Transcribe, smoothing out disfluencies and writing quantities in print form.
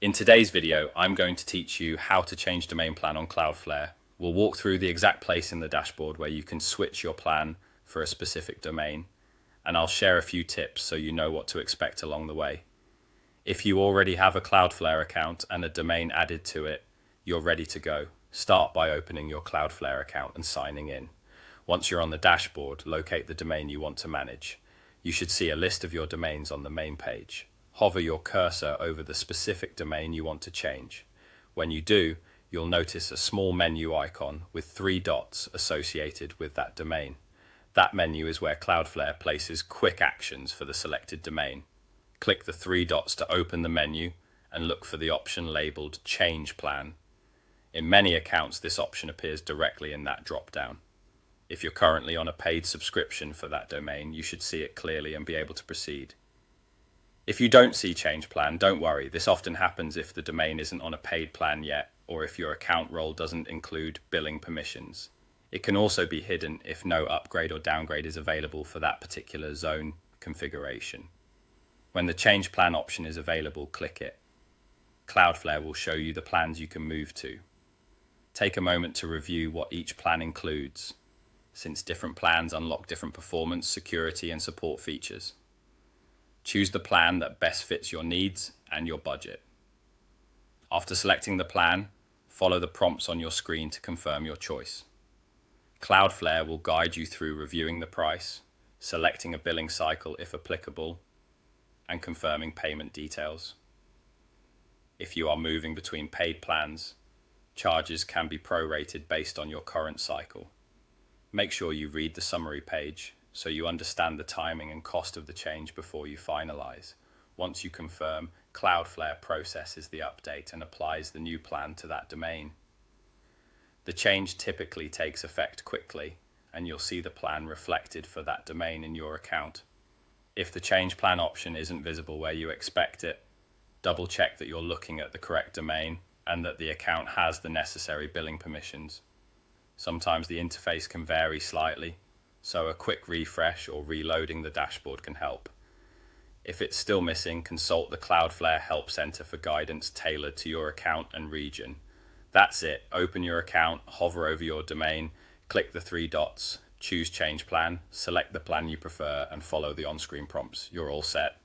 In today's video, I'm going to teach you how to change domain plan on Cloudflare. We'll walk through the exact place in the dashboard where you can switch your plan for a specific domain, and I'll share a few tips so you know what to expect along the way. If you already have a Cloudflare account and a domain added to it, you're ready to go. Start by opening your Cloudflare account and signing in. Once you're on the dashboard, locate the domain you want to manage. You should see a list of your domains on the main page. Hover your cursor over the specific domain you want to change. When you do, you'll notice a small menu icon with 3 dots associated with that domain. That menu is where Cloudflare places quick actions for the selected domain. Click the 3 dots to open the menu and look for the option labeled Change Plan. In many accounts, this option appears directly in that drop-down. If you're currently on a paid subscription for that domain, you should see it clearly and be able to proceed. If you don't see Change Plan, don't worry. This often happens if the domain isn't on a paid plan yet, or if your account role doesn't include billing permissions. It can also be hidden if no upgrade or downgrade is available for that particular zone configuration. When the Change Plan option is available, click it. Cloudflare will show you the plans you can move to. Take a moment to review what each plan includes, since different plans unlock different performance, security, and support features. Choose the plan that best fits your needs and your budget. After selecting the plan, follow the prompts on your screen to confirm your choice. Cloudflare will guide you through reviewing the price, selecting a billing cycle if applicable, and confirming payment details. If you are moving between paid plans, charges can be prorated based on your current cycle. Make sure you read the summary page so you understand the timing and cost of the change before you finalize. Once you confirm, Cloudflare processes the update and applies the new plan to that domain. The change typically takes effect quickly, and you'll see the plan reflected for that domain in your account. If the change plan option isn't visible where you expect it, double check that you're looking at the correct domain and that the account has the necessary billing permissions. Sometimes the interface can vary slightly, so a quick refresh or reloading the dashboard can help. If it's still missing, consult the Cloudflare Help Center for guidance tailored to your account and region. That's it. Open your account, hover over your domain, click the 3 dots, choose Change Plan, select the plan you prefer, and follow the on-screen prompts. You're all set.